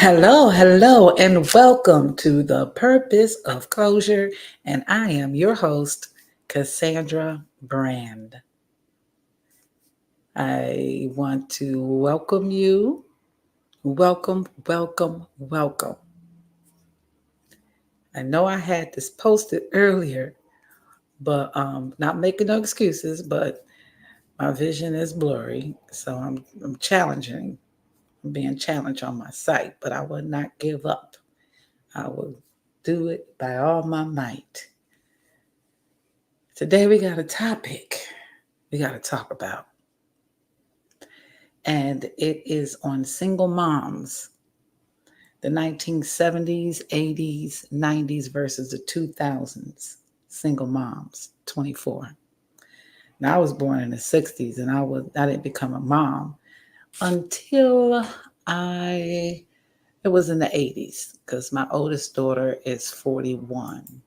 Hello, and welcome to the Purpose of Closure. And I am your host, Cassandra Brand. I want to welcome you. Welcome. I know I had this posted earlier, but not making no excuses, but my vision is blurry. So I'm challenging. I'm being challenged on my site, but I will not give up. I will do it by all my might. Today we got a topic we got to talk about, and it is on single moms, the 1970s, 80s, 90s versus the 2000s. Single moms, 24. Now I was born in the 60s, and I didn't become a mom until I it was in the 80s because my oldest daughter is 41.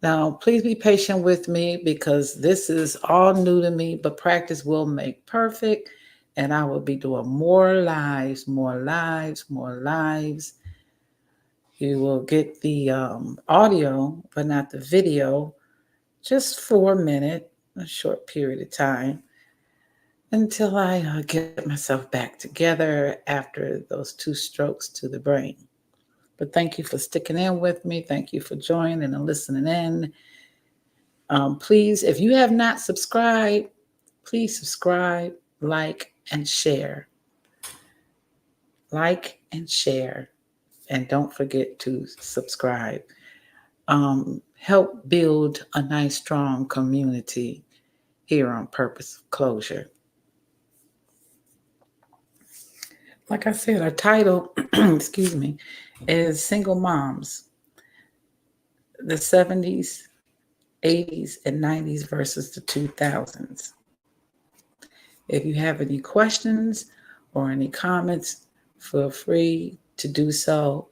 Now, please be patient with me because this is all new to me, but practice will make perfect. And I will be doing more lives. You will get the audio, but not the video, just for a minute, a short period of time, until I get myself back together after those two strokes to the brain. But thank you for sticking in with me. Thank you for joining and listening in. Please, if you have not subscribed, please subscribe, like, and share. Like and share. And don't forget to subscribe. Help build a nice, strong community here on Purpose of Closure. Like I said, our title, excuse me, is Single Moms, the 70s, 80s, and 90s versus the 2000s. If you have any questions or any comments, feel free to do so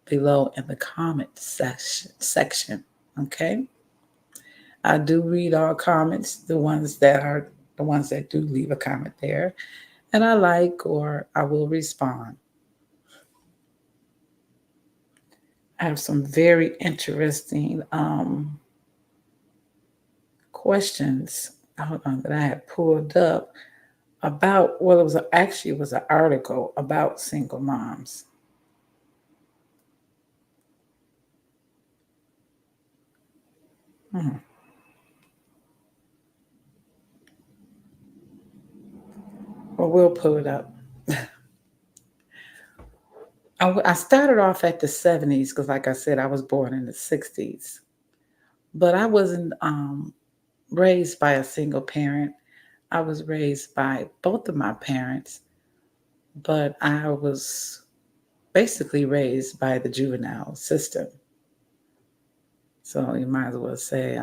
below in the comment section. Okay. I do read all comments, the ones that do leave a comment there, and I like or I will respond. I have some very interesting questions that I had pulled up about, well, it was an article about single moms. Hmm. Well, we'll pull it up. I started off at the 70s because, like I said, I was born in the 60s, but I wasn't raised by a single parent. I was raised by both of my parents, but I was basically raised by the juvenile system. So you might as well say,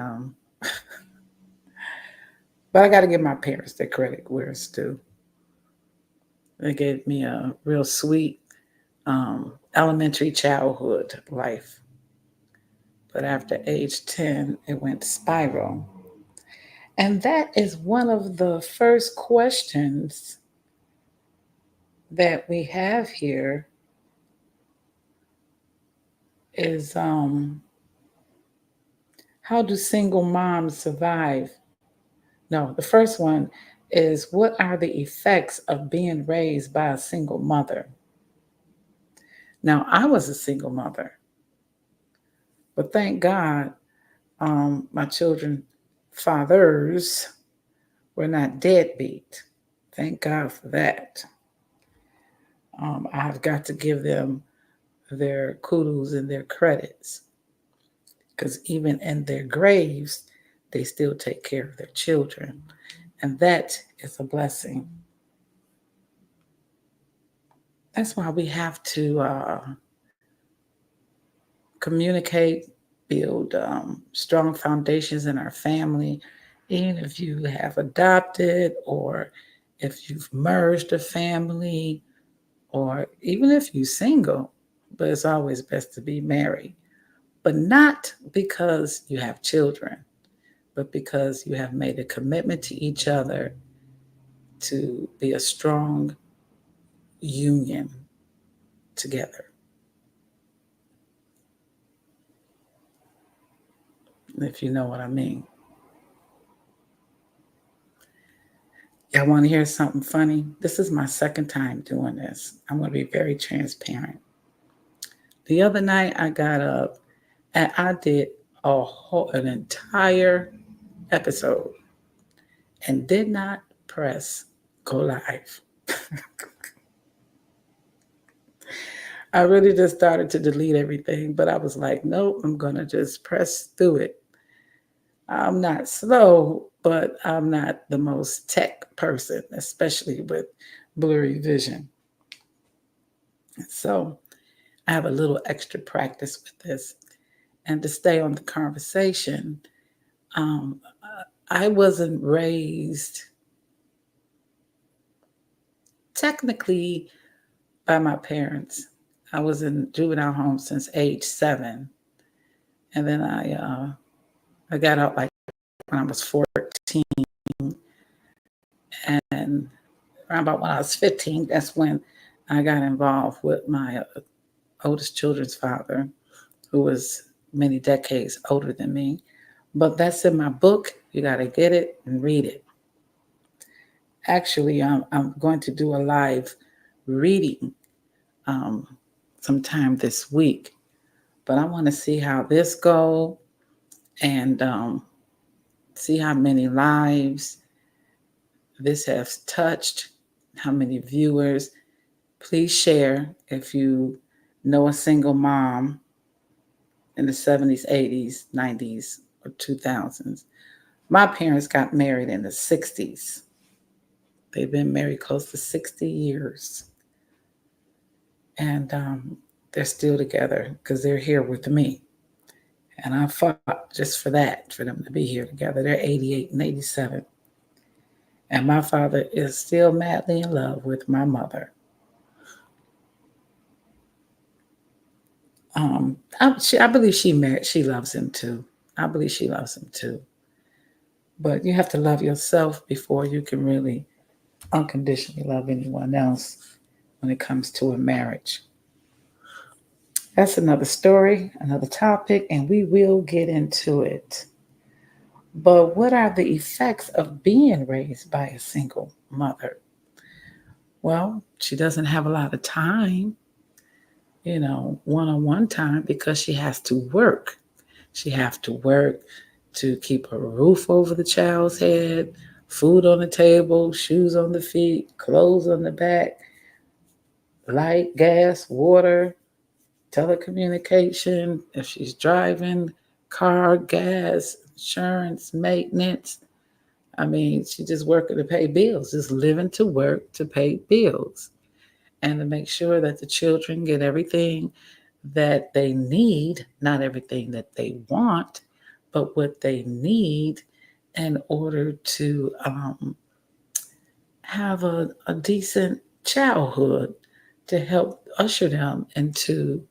but I got to give my parents their credit where it's due. They gave me a real sweet elementary childhood life. But after age 10, it went spiral. And that is one of the first questions that we have here is how do single moms survive? No, the first one is what are the effects of being raised by a single mother? Now, I was a single mother, but thank God my children fathers were not deadbeat. Thank God for that. I've got to give them their kudos and their credits because even in their graves, they still take care of their children. And that is a blessing. That's why we have to communicate, build strong foundations in our family, even if you have adopted or if you've merged a family or even if you're single, but it's always best to be married. But not because you have children, but because you have made a commitment to each other to be a strong union. together. If you know what I mean. Y'all want to hear something funny? This is my second time doing this. I'm going to be very transparent. The other night I got up and I did an entire episode and did not press go live. I really just started to delete everything, but I was like, nope, I'm going to just press through it. I'm not slow, but I'm not the most tech person, especially with blurry vision. So I have a little extra practice with this. And to stay on the conversation, I wasn't raised technically by my parents. I was in juvenile home since age 7. And then I got out like when I was 14. And around about when I was 15, that's when I got involved with my oldest children's father, who was many decades older than me. But that's in my book. You got to get it and read it. Actually, I'm going to do a live reading sometime this week. But I want to see how this goes and see how many lives this has touched, how many viewers. Please share if you know a single mom in the 70s, 80s, 90s, or 2000s. My parents got married in the 60s. They've been married close to 60 years. And they're still together because they're here with me. And I fought just for that, for them to be here together. They're 88 and 87. And my father is still madly in love with my mother. I believe she loves him too. I believe she loves him too. But you have to love yourself before you can really unconditionally love anyone else when it comes to a marriage. That's another story, another topic, and we will get into it. But what are the effects of being raised by a single mother? Well, she doesn't have a lot of time, one-on-one time because she has to work. She has to work to keep a roof over the child's head, food on the table, shoes on the feet, clothes on the back, light, gas, water, telecommunication, if she's driving, car, gas, insurance, maintenance. I mean, she's just working to pay bills, just living to work to pay bills and to make sure that the children get everything that they need, not everything that they want, but what they need in order to have a decent childhood to help usher them into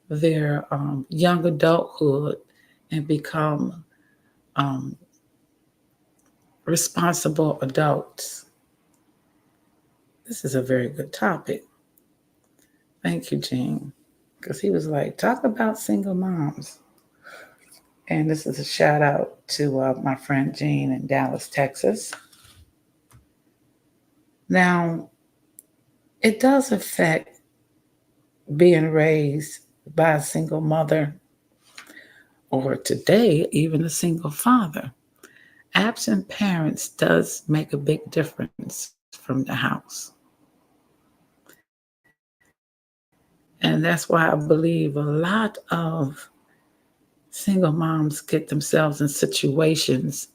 their young adulthood and become responsible adults. This is a very good topic. Thank you, Gene. Because he was like, talk about single moms. And this is a shout out to my friend Gene in Dallas, Texas. Now, it does affect being raised by a single mother or today, even a single father. Absent parents does make a big difference from the house. And that's why I believe a lot of single moms get themselves in situations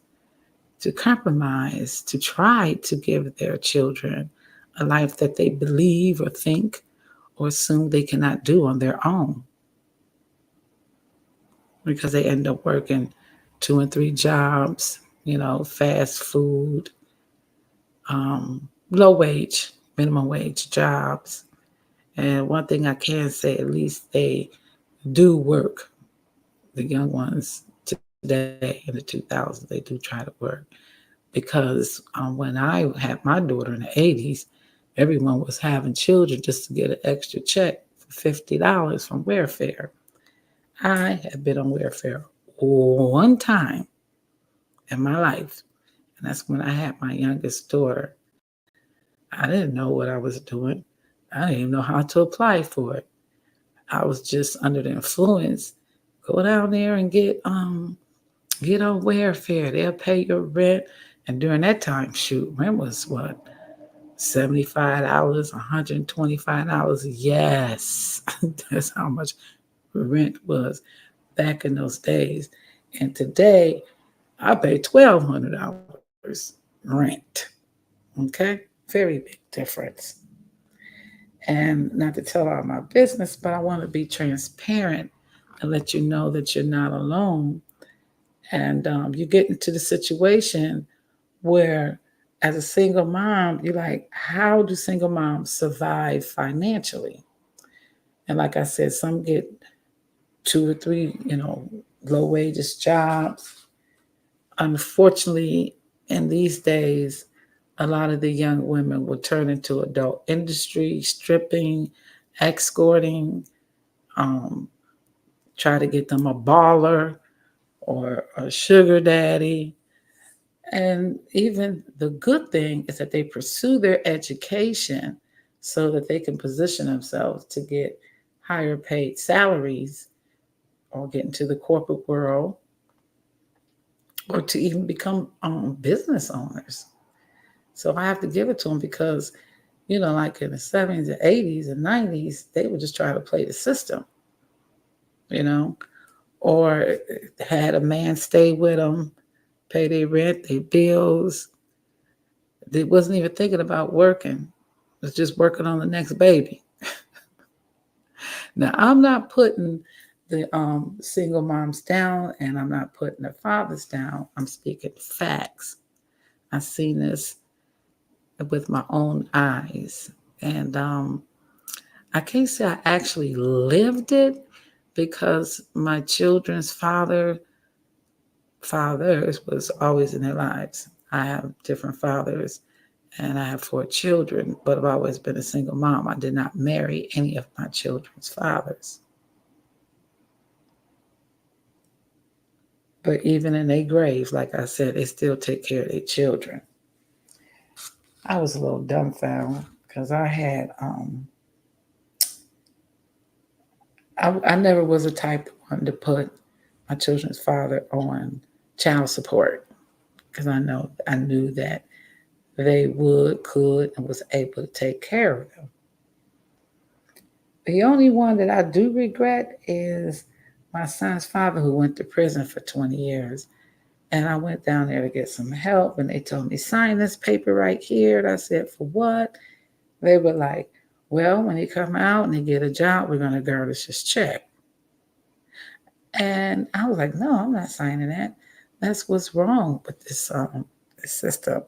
to compromise, to try to give their children a life that they believe or think or assume they cannot do on their own. Because they end up working 2 and 3 jobs, fast food, low wage, minimum wage jobs. And one thing I can say, at least they do work. The young ones today in the 2000s, they do try to work. Because when I had my daughter in the 80s, everyone was having children just to get an extra check for $50 from welfare. I have been on welfare one time in my life, and that's when I had my youngest daughter. I didn't know what I was doing. I didn't even know how to apply for it. I was just under the influence. Go down there and get on welfare. They'll pay your rent. And during that time, shoot, rent was what? $75, $125. Yes, that's how much rent was back in those days. And today, I pay $1,200 rent. Okay, very big difference. And not to tell all my business, but I want to be transparent and let you know that you're not alone. And you get into the situation where, as a single mom, you're like, how do single moms survive financially? And like I said, some get 2 or 3, low wages jobs. Unfortunately, in these days, a lot of the young women will turn into adult industry, stripping, escorting, try to get them a baller or a sugar daddy. And even the good thing is that they pursue their education so that they can position themselves to get higher paid salaries or get into the corporate world or to even become business owners. So I have to give it to them because, like in the 70s and 80s and 90s, they would just try to play the system, or had a man stay with them, pay their rent, their bills. They wasn't even thinking about working. Was just working on the next baby. Now, I'm not putting the single moms down, and I'm not putting the fathers down. I'm speaking facts. I've seen this with my own eyes. And I can't say I actually lived it because my children's fathers was always in their lives. I have different fathers and I have 4 children, but I've always been a single mom. I did not marry any of my children's fathers. But even in their graves, like I said, they still take care of their children. I was a little dumbfounded because I had, I never was a type of one to put my children's father on child support because I knew that they could, and was able to take care of them. The only one that I do regret is my son's father, who went to prison for 20 years. And I went down there to get some help, and they told me, sign this paper right here. And I said, for what? They were like, well, when he come out and he get a job, we're going to garnish his check. And I was like, no, I'm not signing that. That's what's wrong with this system.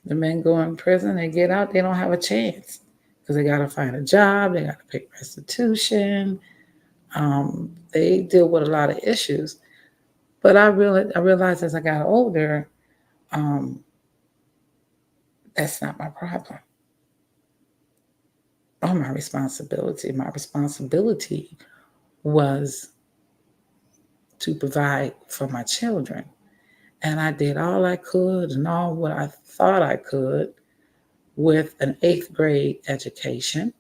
The men go in prison, they get out, they don't have a chance because they got to find a job, they got to pay restitution. They deal with a lot of issues. But I realized as I got older, that's not my problem or my responsibility. My responsibility was to provide for my children. And I did all I could and all what I thought I could with an 8th grade education.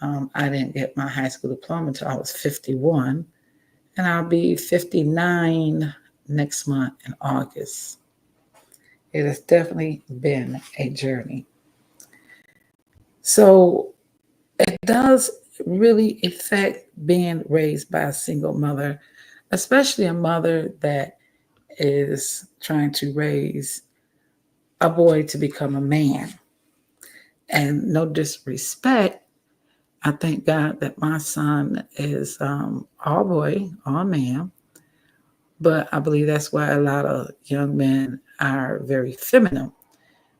I didn't get my high school diploma until I was 51, and I'll be 59 next month in August. It has definitely been a journey. So it does really affect being raised by a single mother, especially a mother that is trying to raise a boy to become a man. And no disrespect, I thank God that my son is all boy, all man. But I believe that's why a lot of young men are very feminine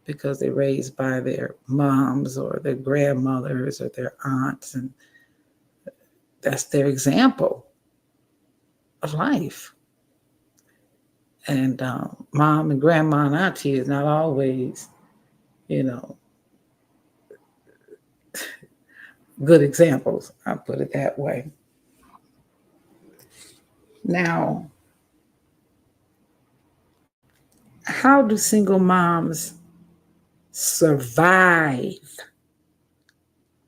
because they're raised by their moms or their grandmothers or their aunts, and that's their example of life. And mom and grandma and auntie is not always, good examples. I'll put it that way. Now, how do single moms survive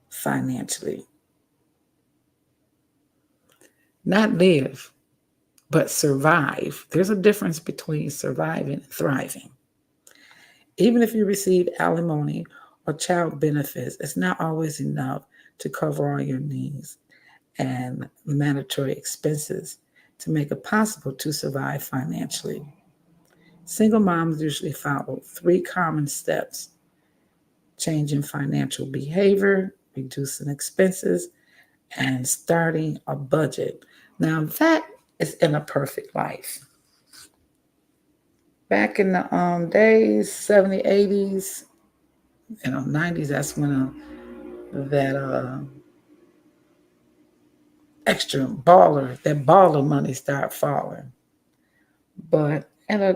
financially? Not live, but survive. There's a difference between surviving and thriving. Even if you receive alimony or child benefits, it's not always enough to cover all your needs and mandatory expenses to make it possible to survive financially. Single moms usually follow 3 common steps: changing financial behavior, reducing expenses, and starting a budget. Now, that is in a perfect life. Back in the days, 70s, 80s, 90s, that's when that that baller money started falling. But in a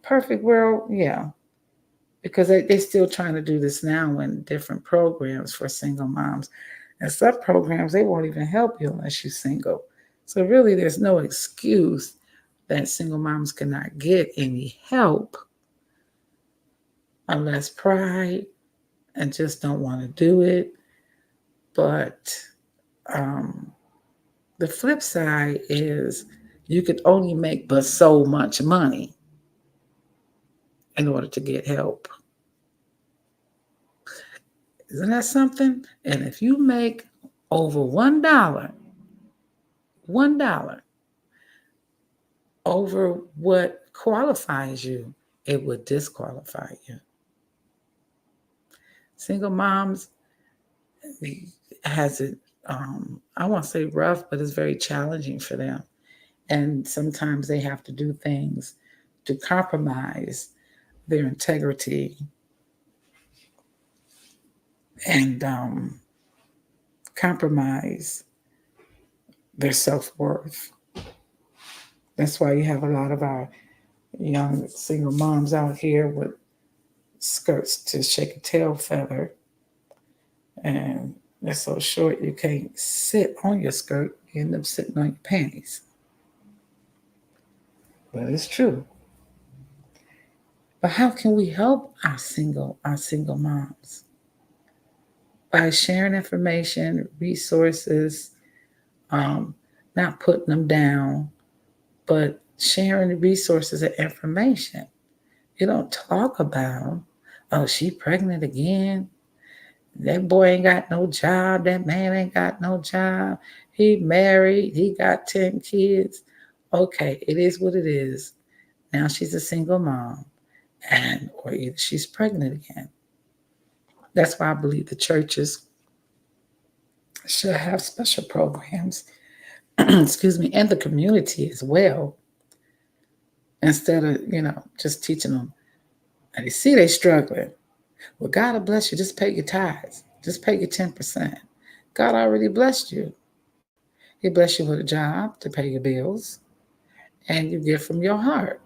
perfect world, yeah, because they're still trying to do this now in different programs for single moms. And some programs, they won't even help you unless you're single. So really, there's no excuse that single moms cannot get any help unless pride and just don't want to do it. But the flip side is you could only make but so much money in order to get help. Isn't that something? And if you make over $1 over what qualifies you, it would disqualify you. Single moms has it, I won't say rough, but it's very challenging for them. And sometimes they have to do things to compromise their integrity and compromise their self-worth. That's why you have a lot of our young single moms out here with skirts to shake a tail feather, and they're so short you can't sit on your skirt. You end up sitting on your panties. But it's true. But how can we help our single moms? By sharing information, resources, not putting them down, but sharing the resources and information. You don't talk about, oh, she pregnant again. That boy ain't got no job. That man ain't got no job. He married. He got 10 kids. Okay, it is what it is. Now she's a single mom, or either she's pregnant again. That's why I believe the churches should have special programs, excuse me, and the community as well. Instead of, just teaching them, and they see they struggling. Well, God will bless you. Just pay your tithes. Just pay your 10%. God already blessed you. He blessed you with a job to pay your bills, and you give from your heart.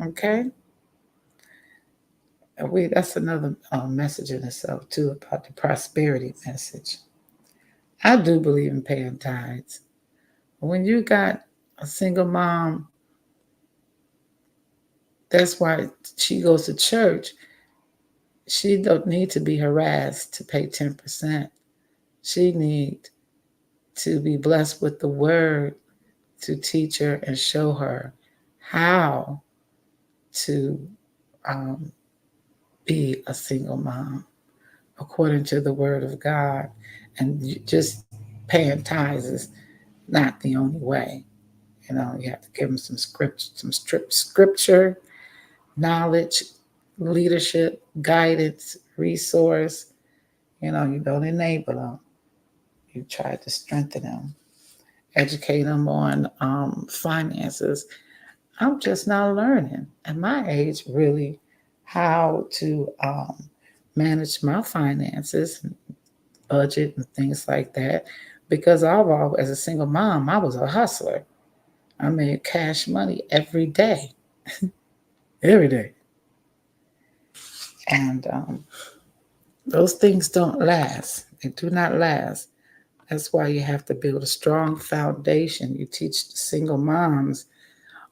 Okay? That's another message in itself, too, about the prosperity message. I do believe in paying tithes. When you got a single mom, that's why she goes to church. She don't need to be harassed to pay 10%. She need to be blessed with the word to teach her and show her how to be a single mom according to the word of God. And just paying tithes is not the only way. You have to give them some scripture, knowledge, leadership, guidance, resource. You don't enable them. You try to strengthen them, educate them on finances. I'm just now learning at my age, really, how to manage my finances, budget, and things like that. Because as a single mom, I was a hustler. I made cash money every day, every day. And those things don't last. They do not last. That's why you have to build a strong foundation. You teach the single moms,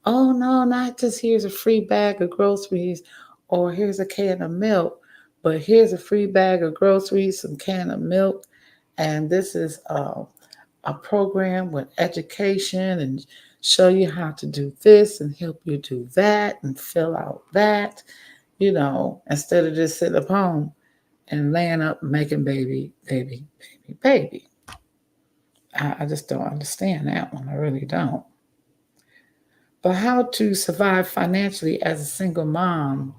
oh no, not just here's a free bag of groceries or here's a can of milk, but here's a free bag of groceries, some can of milk, and this is a program with education and show you how to do this and help you do that and fill out that, instead of just sitting up home and laying up making baby, baby, baby, baby. I just don't understand that one. I really don't. But how to survive financially as a single mom,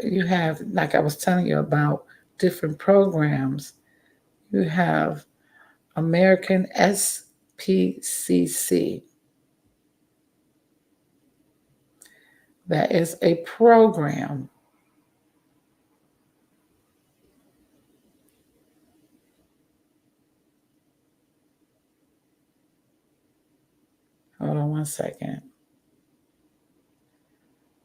you have, like I was telling you about different programs. You have American SPCC. That is a program. Hold on one second.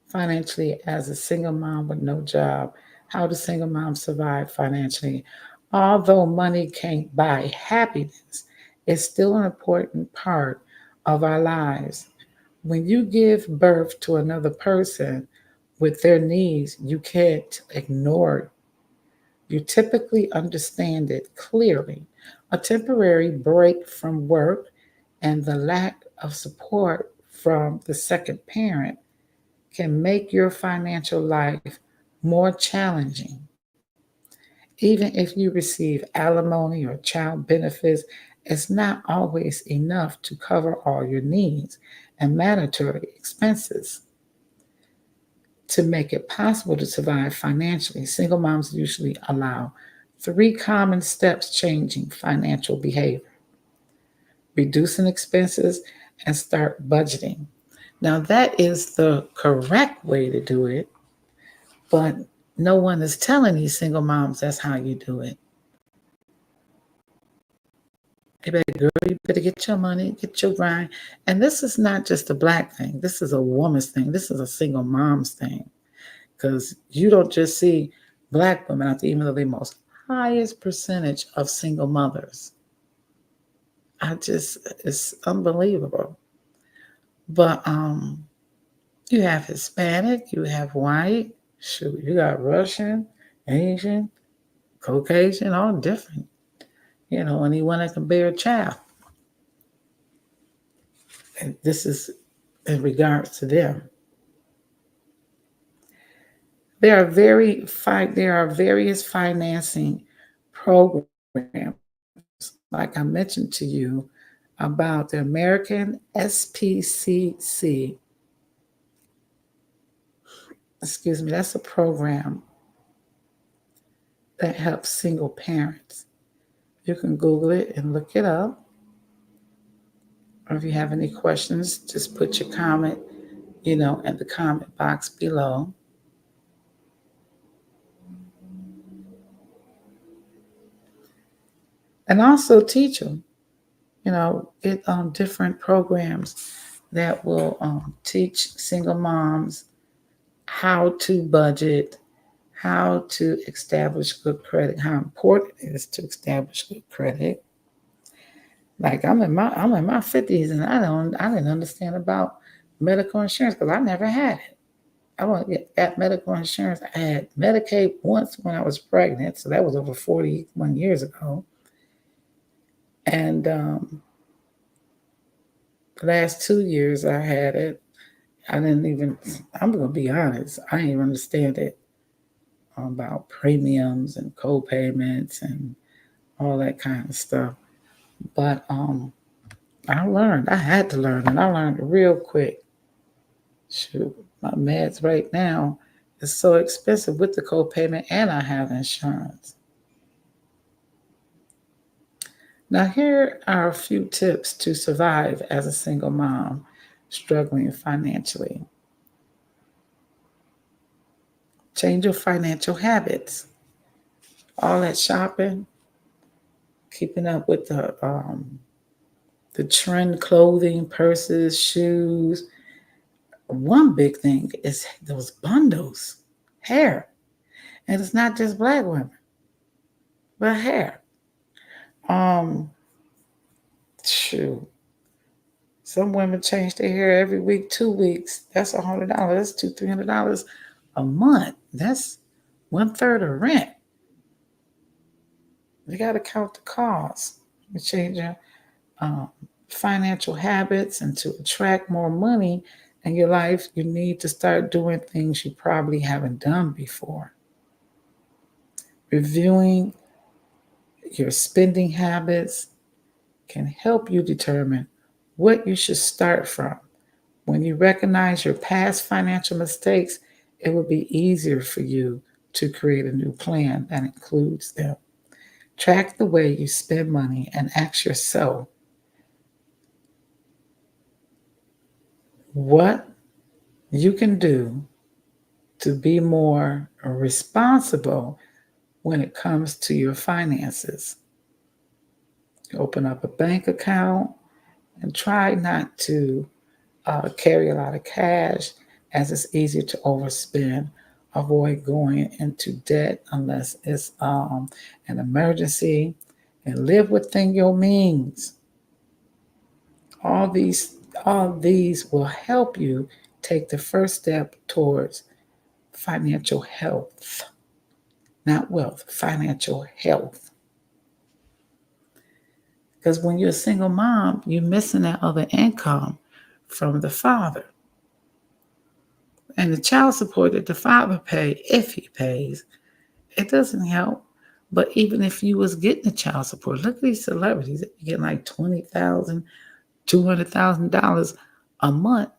Financially as a single mom with no job. How do single moms survive financially? Although money can't buy happiness, it's still an important part of our lives. When you give birth to another person with their needs, you can't ignore it. You typically understand it clearly. A temporary break from work and the lack of support from the second parent can make your financial life more challenging. Even if you receive alimony or child benefits, it's not always enough to cover all your needs and mandatory expenses. To make it possible to survive financially, single moms usually allow three common steps changing financial behavior: reducing expenses and start budgeting. Now, that is the correct way to do it, but no one is telling these single moms that's how you do it. They better, girl, you better get your money, get your grind. And this is not just a Black thing. This is a woman's thing. This is a single mom's thing. Because you don't just see Black women out there, even though they're the most highest percentage of single mothers. It's unbelievable. But you have Hispanic, you have white, shoot, you got Russian, Asian, Caucasian, all different. Anyone that can bear a child. And this is in regards to them. There are various financing programs, like I mentioned to you, about the American SPCC. Excuse me, that's a program that helps single parents. You can Google it and look it up. Or if you have any questions, just put your comment, in the comment box below. And also teach them, get different programs that will teach single moms how to budget, how to establish good credit, how important it is to establish good credit. Like I'm in my 50s and I didn't understand about medical insurance because I never had it. I want to get medical insurance. I had Medicaid once when I was pregnant, so that was over 41 years ago. And the last 2 years I had it. I'm going to be honest, I didn't even understand it about premiums and co-payments and all that kind of stuff. But I had to learn, and I learned it real quick. Shoot, my meds right now is so expensive with the co-payment, and I have insurance. Now, here are a few tips to survive as a single mom struggling financially. Change your financial habits. All that shopping, keeping up with the trend clothing, purses, shoes. One big thing is those bundles, hair. And it's not just Black women. But hair, um, shoot. Some women change their hair every week, 2 weeks. That's $100. That's $300 a month. That's 1/3 of rent. You got to count the costs. You change your um, financial habits, and to attract more money in your life, you need to start doing things you probably haven't done before. Reviewing your spending habits can help you determine what you should start from. When you recognize your past financial mistakes, it will be easier for you to create a new plan that includes them. Track the way you spend money and ask yourself what you can do to be more responsible when it comes to your finances. Open up a bank account and try not to carry a lot of cash, as it's easy to overspend. Avoid going into debt unless it's an emergency, and live within your means. All these, all these will help you take the first step towards financial health, not wealth, financial health. Because when you're a single mom, you're missing that other income from the father. And the child support that the father pays, if he pays, it doesn't help. But even if you was getting the child support, look at these celebrities that get like $20,000, $200,000 a month,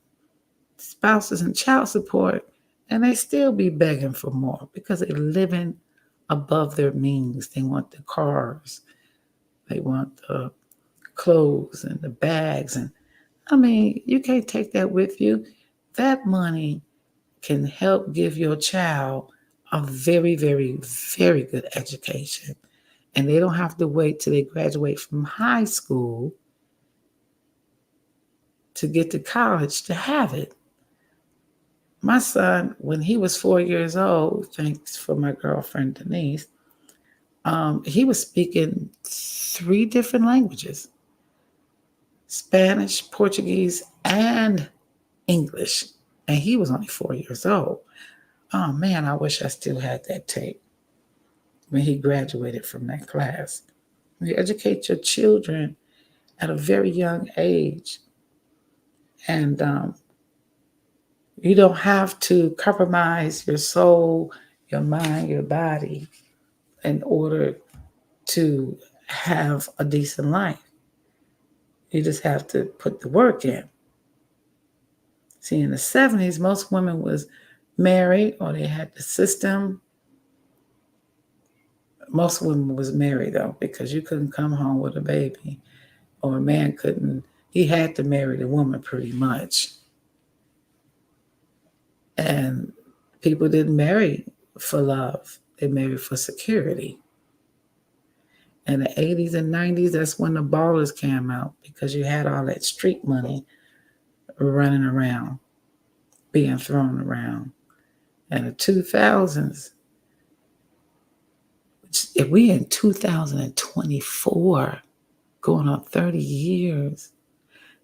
spouses and child support, and they still be begging for more because they're living above their means. They want the cars, they want the clothes and the bags. And I mean, you can't take that with you. That money can help give your child a very, very, very good education. And they don't have to wait till they graduate from high school to get to college to have it. My son, when he was 4 years old, thanks for my girlfriend Denise, he was speaking 3 different languages: Spanish, Portuguese, and English. And he was only 4 years old. Oh man, I wish I still had that tape when he graduated from that class. You educate your children at a very young age, and you don't have to compromise your soul, your mind, your body in order to have a decent life. You just have to put the work in. See, in the 70's, most women was married or they had the system. Most women was married though, because you couldn't come home with a baby, or a man couldn't. He had to marry the woman pretty much. And people didn't marry for love. They married for security. In the 80's and 90's, that's when the ballers came out, because you had all that street money running around, being thrown around. And the 2000's, if we in 2024, going on 30 years,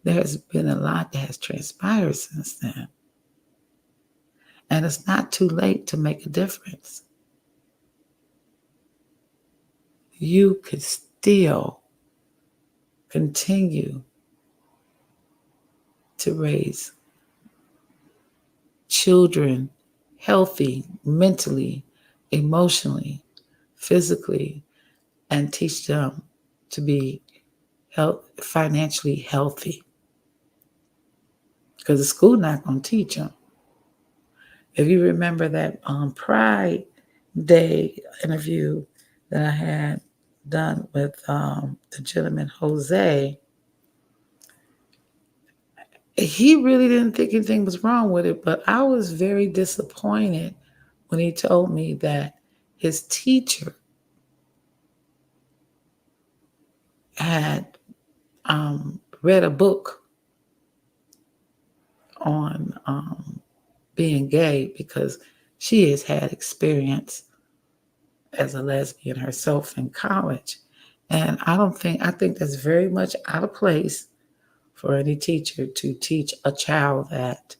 there's been a lot that has transpired since then. And it's not too late to make a difference. You could still continue to raise children healthy mentally, emotionally, physically, and teach them to be financially healthy. Because the school not going to teach them. If you remember that Pride Day interview that I had done with the gentleman Jose, he really didn't think anything was wrong with it, but I was very disappointed when he told me that his teacher had read a book on being gay, because she has had experience as a lesbian herself in college. And I think that's very much out of place for any teacher to teach a child that.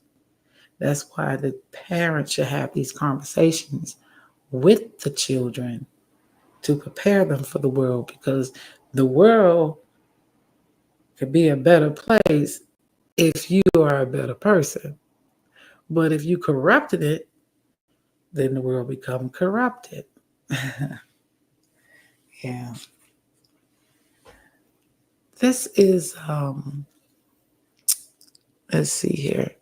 That's why the parents should have these conversations with the children to prepare them for the world, because the world could be a better place if you are a better person. But if you corrupted it, then the world become corrupted. Yeah. This is let's see here.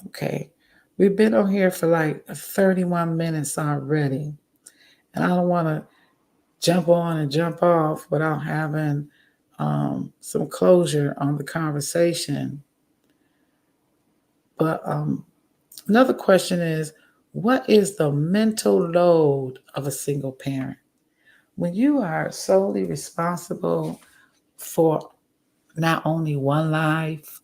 Okay. We've been on here for like 31 minutes already. And I don't want to jump on and jump off without having some closure on the conversation. But another question is, what is the mental load of a single parent? When you are solely responsible for not only one life,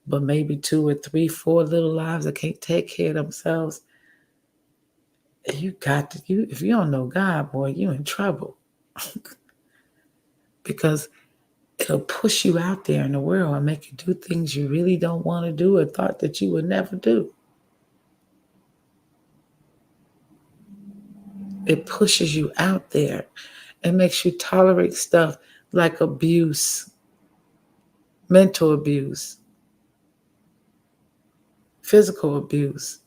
but maybe 2 or 3, 4 little lives that can't take care of themselves, you got to, if you don't know God, boy, you're in trouble. Because it'll push you out there in the world and make you do things you really don't want to do or thought that you would never do. It pushes you out there. It makes you tolerate stuff like abuse, mental abuse, physical abuse,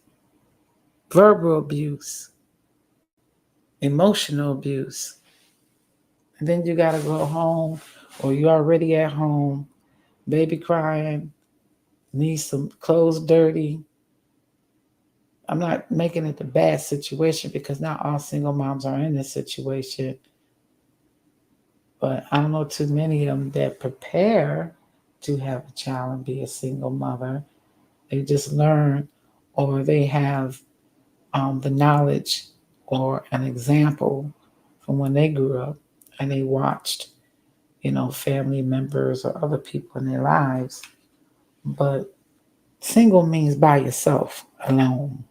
verbal abuse, emotional abuse. And then you got to go home, or you're already at home, baby crying, needs some clothes dirty. I'm not making it a bad situation, because not all single moms are in this situation. But I don't know too many of them that prepare to have a child and be a single mother. They just learn, or they have the knowledge or an example from when they grew up and they watched, family members or other people in their lives. But single means by yourself, alone.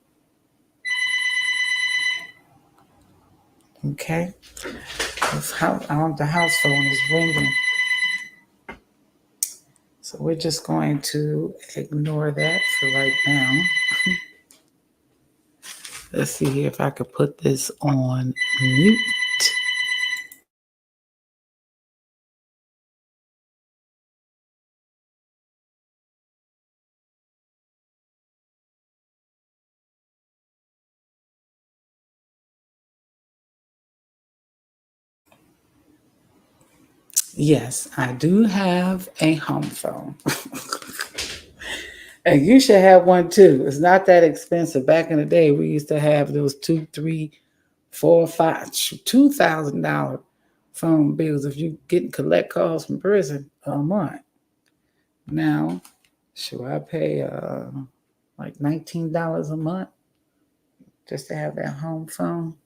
Okay? The house phone is ringing. So we're just going to ignore that for right now. Let's see here if I could put this on mute. Yes, I do have a home phone. And you should have one too. It's not that expensive. Back in the day, we used to have those $2, $3, $4, $5, $2,000 phone bills if you getting collect calls from prison a month. Now, should I pay like $19 a month just to have that home phone?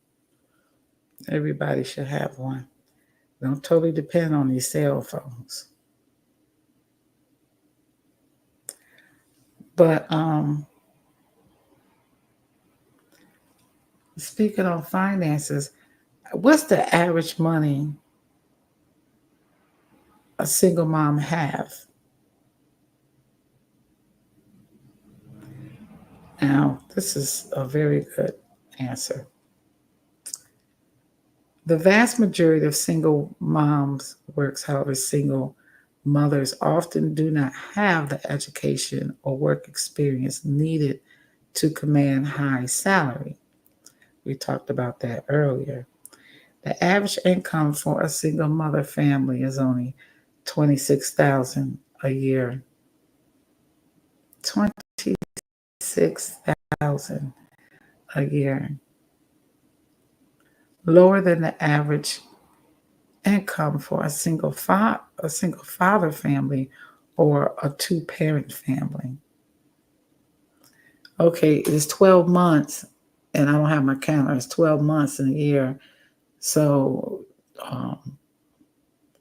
Everybody should have one. Don't totally depend on these cell phones. But speaking of finances, what's the average money a single mom have? Now, this is a very good answer. The vast majority of single moms works, however, single mothers often do not have the education or work experience needed to command high salary. We talked about that earlier. The average income for a single mother family is only $26,000 a year. $26,000 a year. Lower than the average income for a single father family or a two-parent family. Okay, it's 12 months, and I don't have my calendar. It's 12 months in a year. So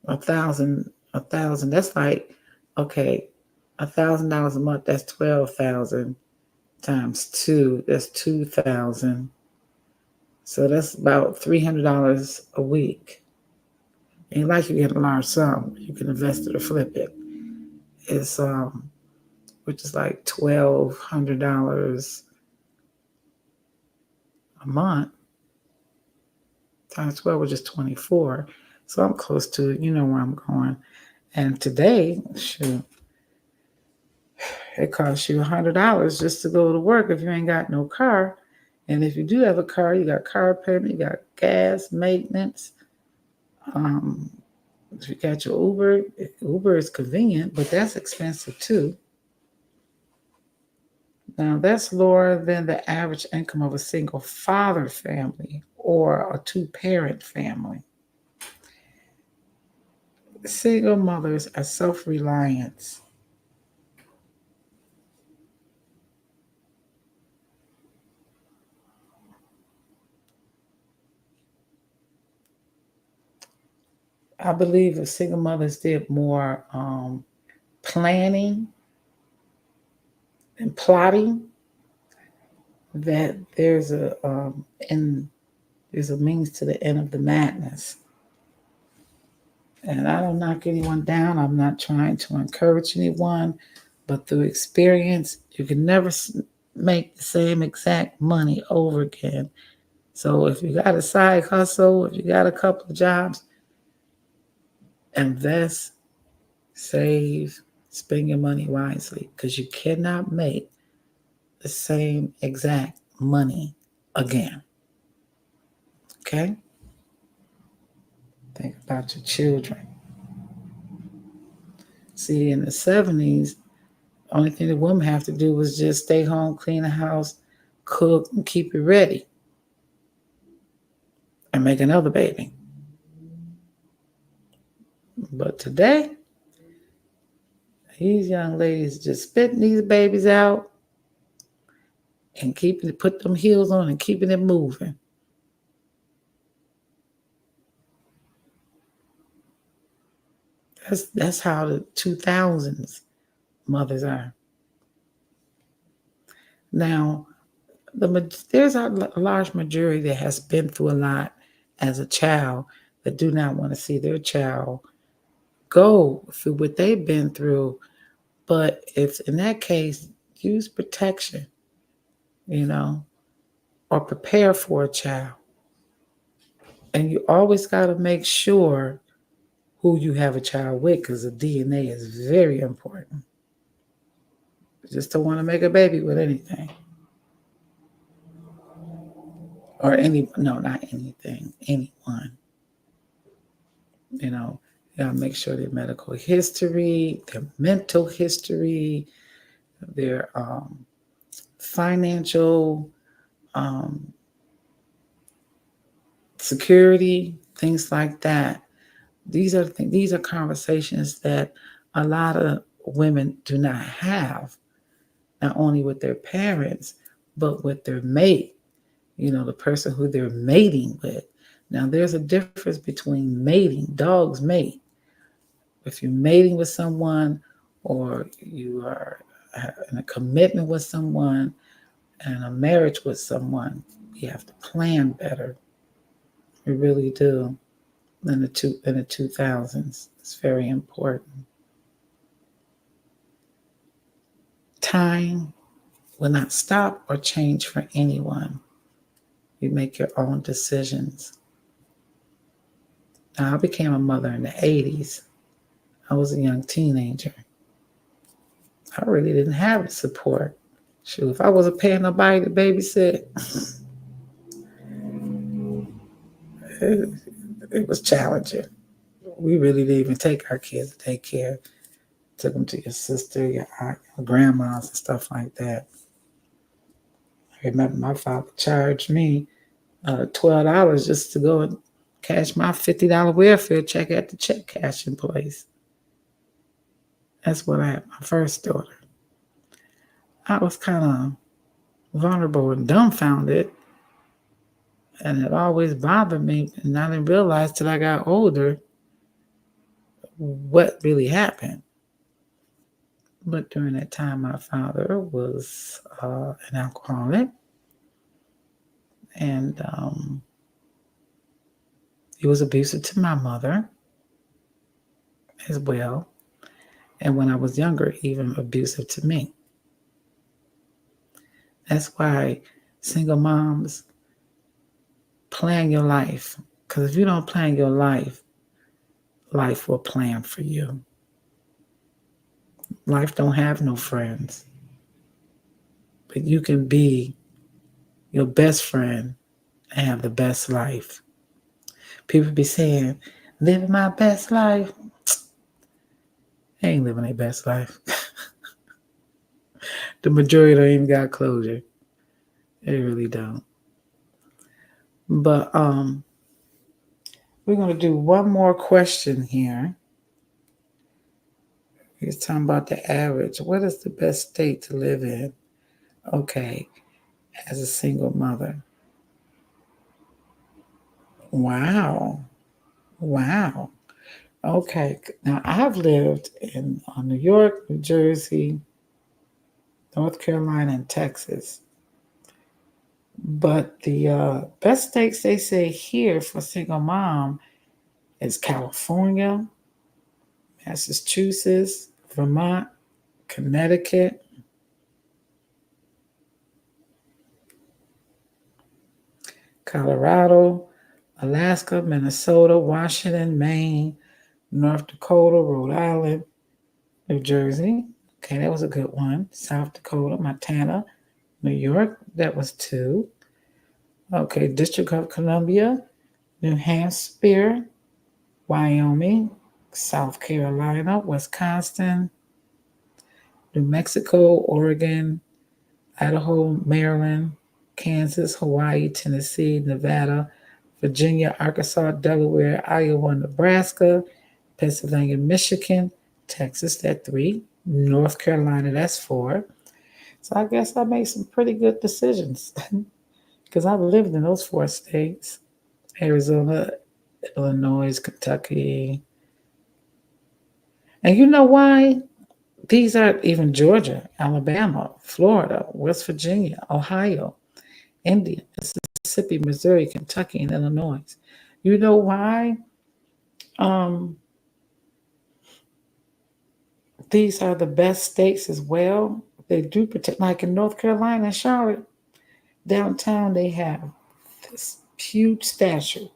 a thousand, that's like, okay, $1,000 a month, that's 12,000 times 2, that's 2,000 So that's about $300 a week. Ain't like you get a large sum. You can invest it or flip it. It's which is like $1,200 a month times 12, which is 24. So I'm close to it. You know where I'm going. And today, shoot, it costs you $100 just to go to work if you ain't got no car. And if you do have a car, you got car payment, you got gas, maintenance. If you got your Uber is convenient, but that's expensive too. Now, that's lower than the average income of a single father family or a two-parent family. Single mothers are self-reliant. I believe if single mothers did more planning and plotting, that there's a means to the end of the madness. And I don't knock anyone down. I'm not trying to encourage anyone, but through experience, you can never make the same exact money over again. So if you got a side hustle, if you got a couple of jobs, invest, save, spend your money wisely, because you cannot make the same exact money again. Okay? Think about your children. See, in the 70's, the only thing the woman have to do was just stay home, clean the house, cook, and keep it ready, and make another baby. But today, these young ladies just spitting these babies out and put them heels on and keeping it moving. That's how the 2000's mothers are. Now, there's a large majority that has been through a lot as a child that do not want to see their child go through what they've been through. But if in that case, use protection, or prepare for a child. And you always got to make sure who you have a child with, because the DNA is very important. You just don't want to make a baby with anything. Not anything, anyone. You gotta make sure their medical history, their mental history, their financial security, things like that. These are conversations that a lot of women do not have, not only with their parents, but with their mate, the person who they're mating with. Now, there's a difference between mating. Dogs mate. If you're mating with someone or you are in a commitment with someone and a marriage with someone, you have to plan better. We really do. In the 2000's, it's very important. Time will not stop or change for anyone. You make your own decisions. Now, I became a mother in the 80's. I was a young teenager. I really didn't have the support. Shoot, if I wasn't paying nobody to babysit, it was challenging. We really didn't even take our kids to take care. Took them to your sister, your aunt, your grandmas, and stuff like that. I remember my father charged me $12 just to go and cash my $50 welfare check at the check cashing place. That's when I had my first daughter. I was kind of vulnerable and dumbfounded, and it always bothered me, and I didn't realize till I got older what really happened. But during that time, my father was an alcoholic, And he was abusive to my mother as well. And when I was younger, even abusive to me. That's why single moms plan your life. Because if you don't plan your life, life will plan for you. Life don't have no friends. But you can be your best friend and have the best life. People be saying, living my best life. They ain't living their best life. The majority don't even got closure. They really don't. But we're going to do one more question here. It's talking about the average. What is the best state to live in? Okay, as a single mother. Wow. Okay, now I've lived in New York, New Jersey, North Carolina, and Texas. But the best states they say here for single mom is California, Massachusetts, Vermont, Connecticut, Colorado, Alaska, Minnesota, Washington, Maine, North Dakota, Rhode Island, New Jersey. Okay, that was a good one. South Dakota, Montana, New York. That was 2. Okay, District of Columbia, New Hampshire, Wyoming, South Carolina, Wisconsin, New Mexico, Oregon, Idaho, Maryland, Kansas, Hawaii, Tennessee, Nevada, Virginia, Arkansas, Delaware, Iowa, Nebraska, Pennsylvania, Michigan, Texas, that's 3, North Carolina, that's 4. So I guess I made some pretty good decisions because I've lived in those 4 states: Arizona, Illinois, Kentucky. And you know why? These are even Georgia, Alabama, Florida, West Virginia, Ohio, India, Mississippi, Missouri, Kentucky, and Illinois. You know why? These are the best states as well. They do protect, like in North Carolina and Charlotte, downtown, they have this huge statue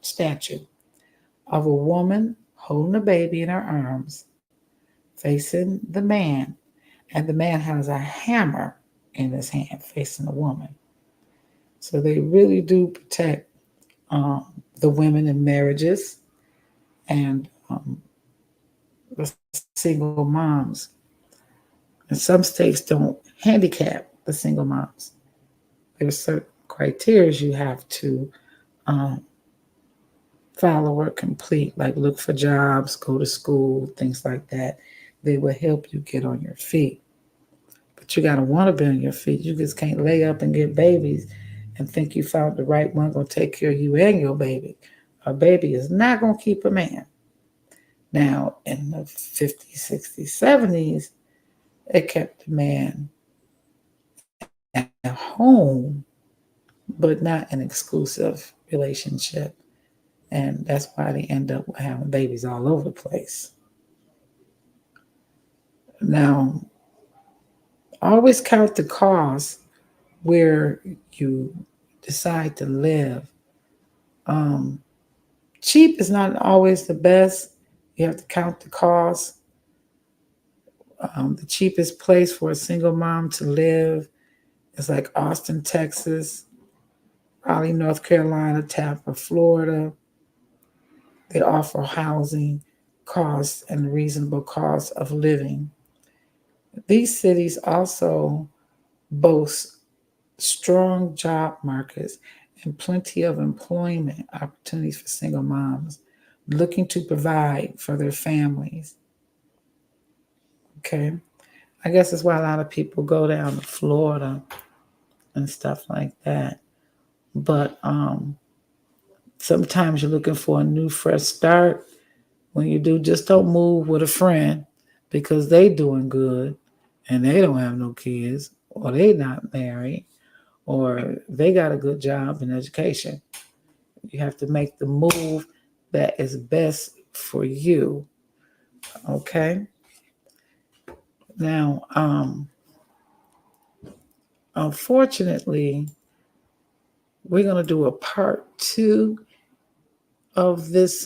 of a woman holding a baby in her arms, facing the man, and the man has a hammer in his hand facing the woman. So they really do protect the women in marriages and the single moms. And some states don't handicap the single moms. There's certain criteria you have to follow or complete, like look for jobs, go to school, things like that. They will help you get on your feet. But you got to want to be on your feet. You just can't lay up and get babies and think you found the right one going to take care of you and your baby. A baby is not going to keep a man. Now, in the 50s, 60s, 70s, it kept the man at home, but not an exclusive relationship. And that's why they end up having babies all over the place. Now, always count the cost where you decide to live. Cheap is not always the best. You have to count the cost. The cheapest place for a single mom to live is like Austin, Texas, Raleigh, North Carolina, Tampa, Florida. They offer housing costs and reasonable cost of living. These cities also boast strong job markets and plenty of employment opportunities for single moms looking to provide for their families. Okay. I guess that's why a lot of people go down to Florida and stuff like that. But sometimes you're looking for a new fresh start. When you do, just don't move with a friend because they doing good and they don't have no kids or they not married or they got a good job in education. You have to make the move that is best for you. Okay. Now, unfortunately, we're going to do a part 2 of this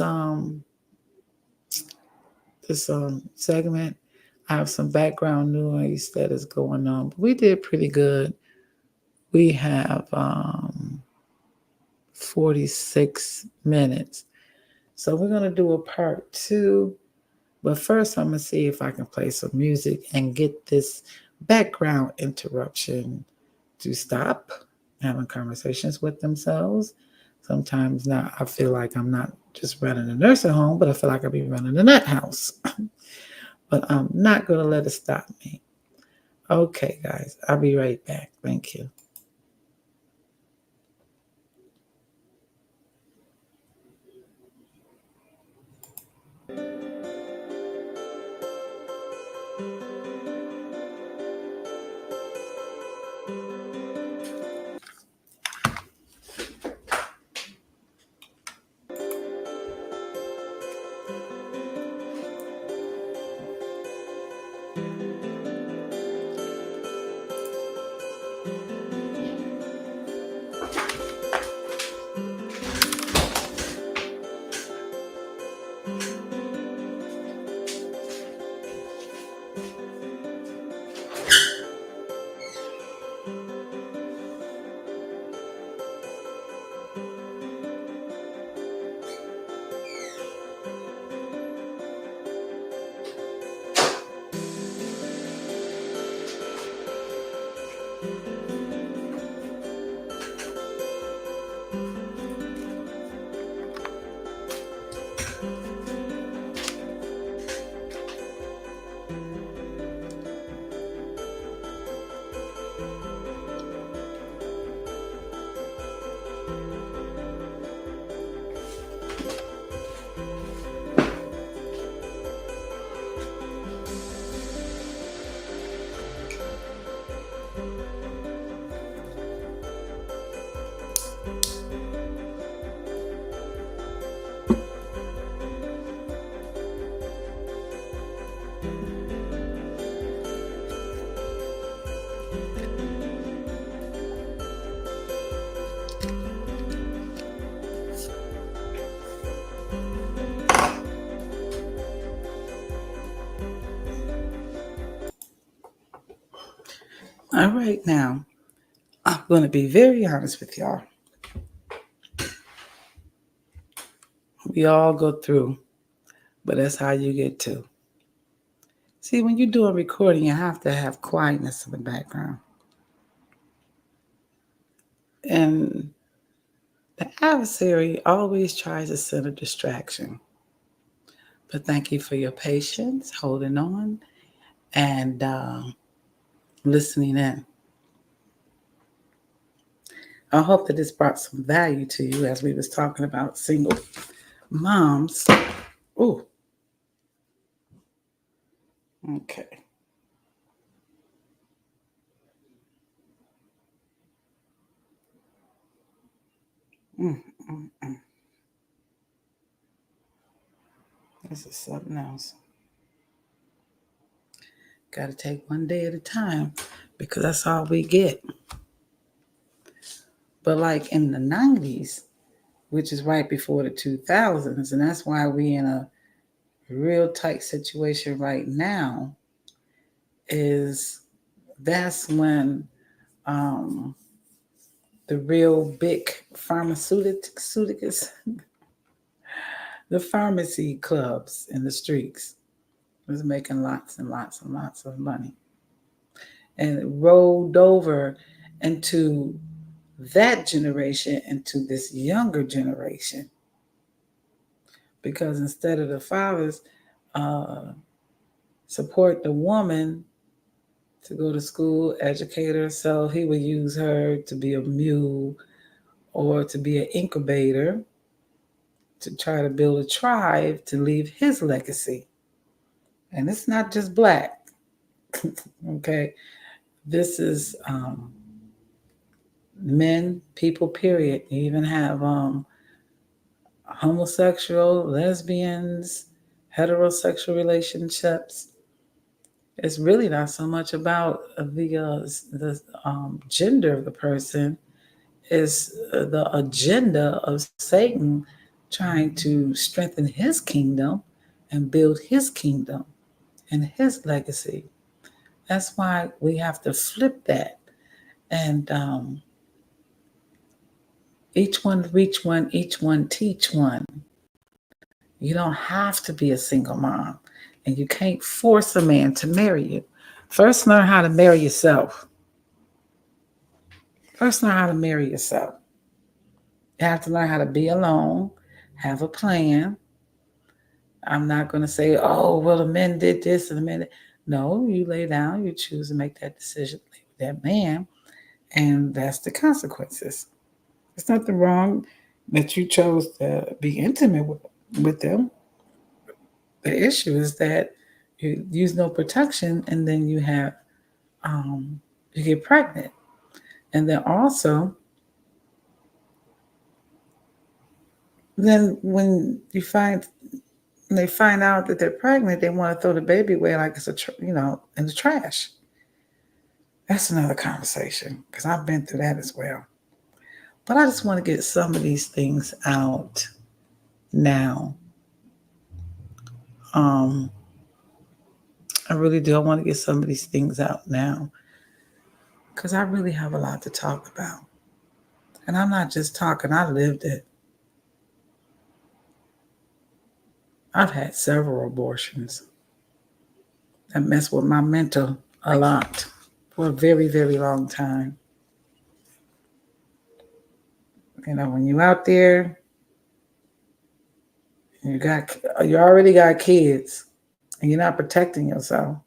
segment. I have some background noise that is going on, but we did pretty good. We have 46 minutes. So we're going to do a part 2. But first, I'm going to see if I can play some music and get this background interruption to stop having conversations with themselves. Sometimes now I feel like I'm not just running a nursing home, but I feel like I'll be running a nut house. But I'm not going to let it stop me. Okay, guys, I'll be right back. Thank you. All right, now I'm going to be very honest with y'all. We all go through, but that's how you get to. See, when you do a recording, you have to have quietness in the background. And the adversary always tries to send a distraction. But thank you for your patience, holding on, and listening in. I hope that this brought some value to you as we was talking about single moms. Ooh. Okay. Mm, mm, mm. This is something else. Got to take one day at a time because that's all we get. But like in the 90s, which is right before the 2000s, and that's why we in a real tight situation right now, is that's when the real big pharmaceuticals, the pharmacy clubs in the streets was making lots and lots and lots of money. And it rolled over into that generation, into this younger generation. Because instead of the fathers support the woman to go to school, educate her, so he would use her to be a mule or to be an incubator to try to build a tribe to leave his legacy. And it's not just Black. Okay. This is men, people, period. You even have homosexual, lesbians, heterosexual relationships. It's really not so much about the gender of the person. It's the agenda of Satan trying to strengthen his kingdom and build his kingdom and his legacy. That's why we have to flip that and each one reach one, each one teach one. You don't have to be a single mom, and you can't force a man to marry you. First, learn how to marry yourself. First, learn how to marry yourself. You have to learn how to be alone, have a plan. I'm not going to say, oh, well, the men did this and the men did. No, you lay down, you choose to make that decision with that man, and that's the consequences. There's nothing wrong that you chose to be intimate with them. The issue is that you use no protection, and then you get pregnant, and then also then when they find out that they're pregnant, they want to throw the baby away like it's in the trash. That's another conversation because I've been through that as well. But I just want to get some of these things out now. I really do. I want to get some of these things out now because I really have a lot to talk about. And I'm not just talking, I lived it. I've had several abortions that mess with my mental a lot for a very, very long time. When you're out there, you already got kids, and you're not protecting yourself,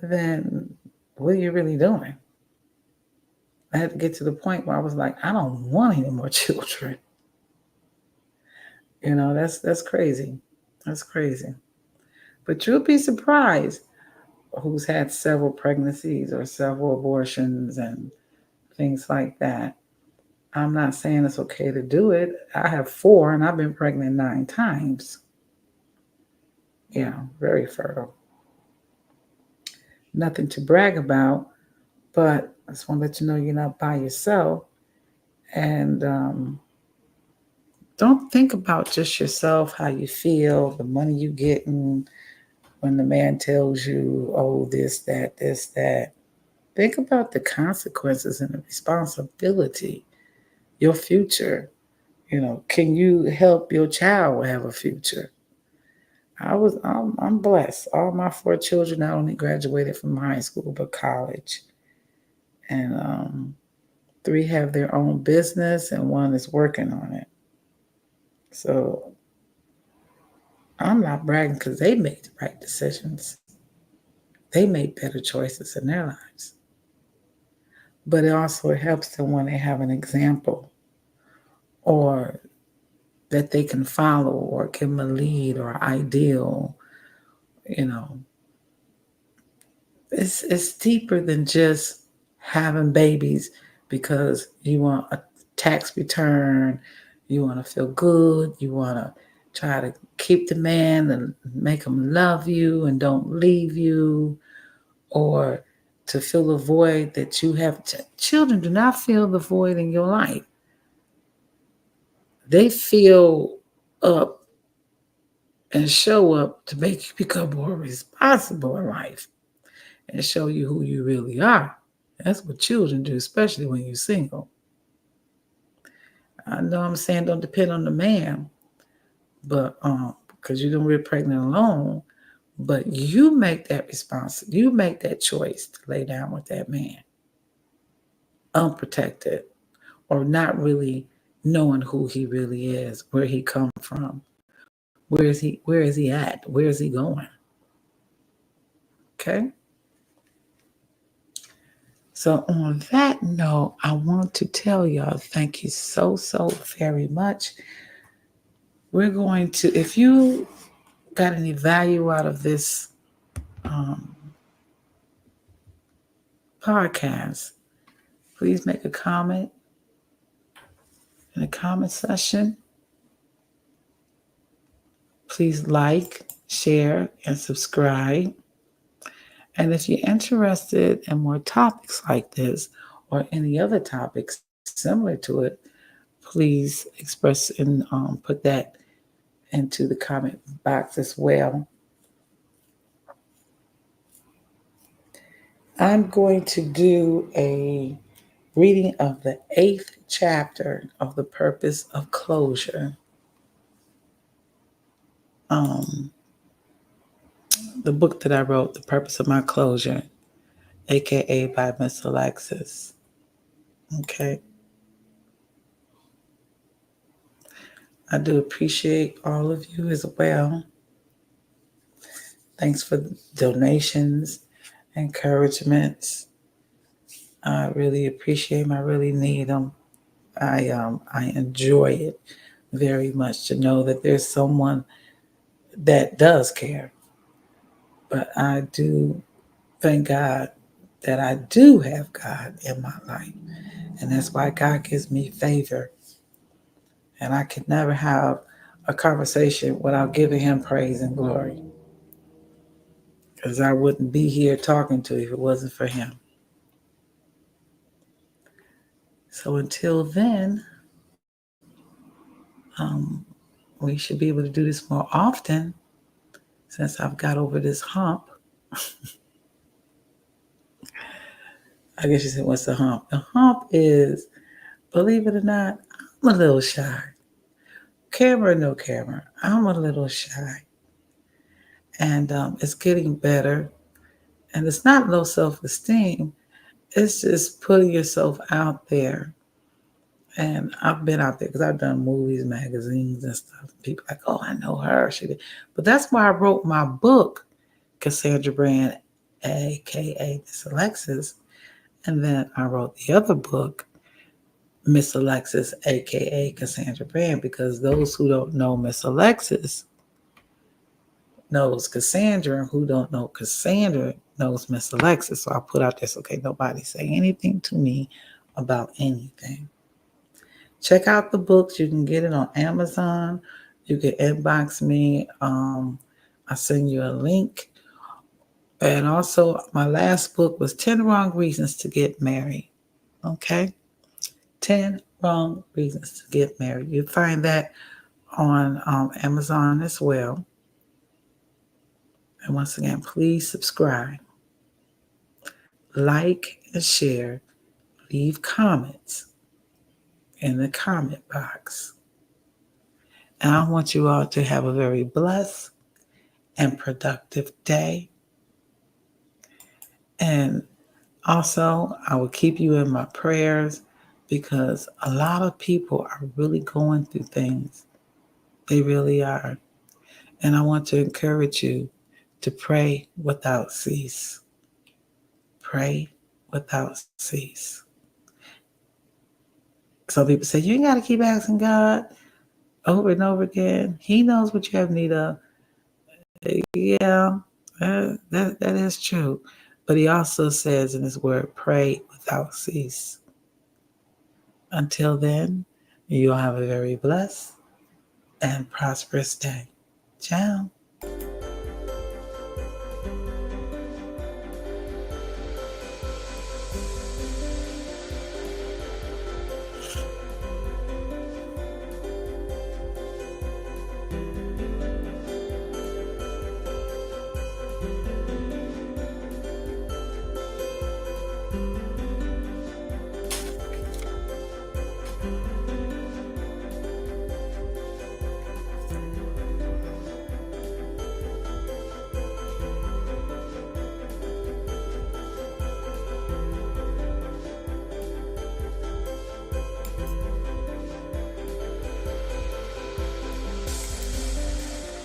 then what are you really doing? I had to get to the point where I was like, I don't want any more children. That's crazy. That's crazy. But you'll be surprised who's had several pregnancies or several abortions and things like that. I'm not saying it's okay to do it. I have 4 and I've been pregnant 9 times. Yeah, very fertile. Nothing to brag about, but I just want to let you know you're not by yourself. And don't think about just yourself, how you feel, the money you getting when the man tells you, oh, this, that, this, that. Think about the consequences and the responsibility, your future. Can you help your child have a future? I'm blessed. All my 4 children not only graduated from high school but college, and 3 have their own business, and 1 is working on it. So I'm not bragging because they made the right decisions. They made better choices in their lives. But it also helps them when they have an example or that they can follow or give them a lead or ideal. It's deeper than just having babies because you want a tax return, you want to feel good, you want to try to keep the man and make him love you and don't leave you, or to fill the void that you have. Children do not fill the void in your life. They fill up and show up to make you become more responsible in life and show you who you really are. That's what children do, especially when you're single. I know I'm saying don't depend on the man, but because you don't get pregnant alone, but you make that you make that choice to lay down with that man, unprotected, or not really knowing who he really is, where he come from, where is he at, where is he going? Okay. So on that note, I want to tell y'all thank you so very much. We're going to, if you got any value out of this podcast, Please make a comment in the comment section. Please like, share, and subscribe. And if you're interested in more topics like this or any other topics similar to it, please express and put that into the comment box as well. I'm going to do a reading of the 8th chapter of The Purpose of Closure. The book that I wrote, The Purpose of My Closure, aka by Miss Alexis. Okay. I do appreciate all of you as well. Thanks for donations, encouragements. I really appreciate them. I really need them. I enjoy it very much to know that there's someone that does care. But I do thank God that I do have God in my life. And that's why God gives me favor. And I can never have a conversation without giving him praise and glory. Because I wouldn't be here talking to you if it wasn't for him. So until then, we should be able to do this more often since I've got over this hump. I guess you said, what's the hump? The hump is, believe it or not, I'm a little shy. Camera, no camera. I'm a little shy. And it's getting better. And it's not low self-esteem. It's just putting yourself out there. And I've been out there because I've done movies, magazines, and stuff. People are like, oh, I know her. But that's why I wrote my book, Cassandra Brand, a.k.a. Miss Alexis. And then I wrote the other book, Miss Alexis, a.k.a. Cassandra Brand, because those who don't know Miss Alexis knows Cassandra, and who don't know Cassandra knows Miss Alexis. So I put out this, okay, nobody say anything to me about anything. Check out the books. You can get it on Amazon. You can inbox me. I'll send you a link. And also, my last book was 10 Wrong Reasons to Get Married. Okay? 10 Wrong Reasons to Get Married. You'll find that on Amazon as well. And once again, please subscribe, like, and share. Leave comments in the comment box. And I want you all to have a very blessed and productive day. And also, I will keep you in my prayers because a lot of people are really going through things. They really are. And I want to encourage you to pray without cease. Pray without cease. Some people say, you ain't got to keep asking God over and over again. He knows what you have need of. Yeah, that is true. But he also says in his word, pray without cease. Until then, you'll have a very blessed and prosperous day. Ciao.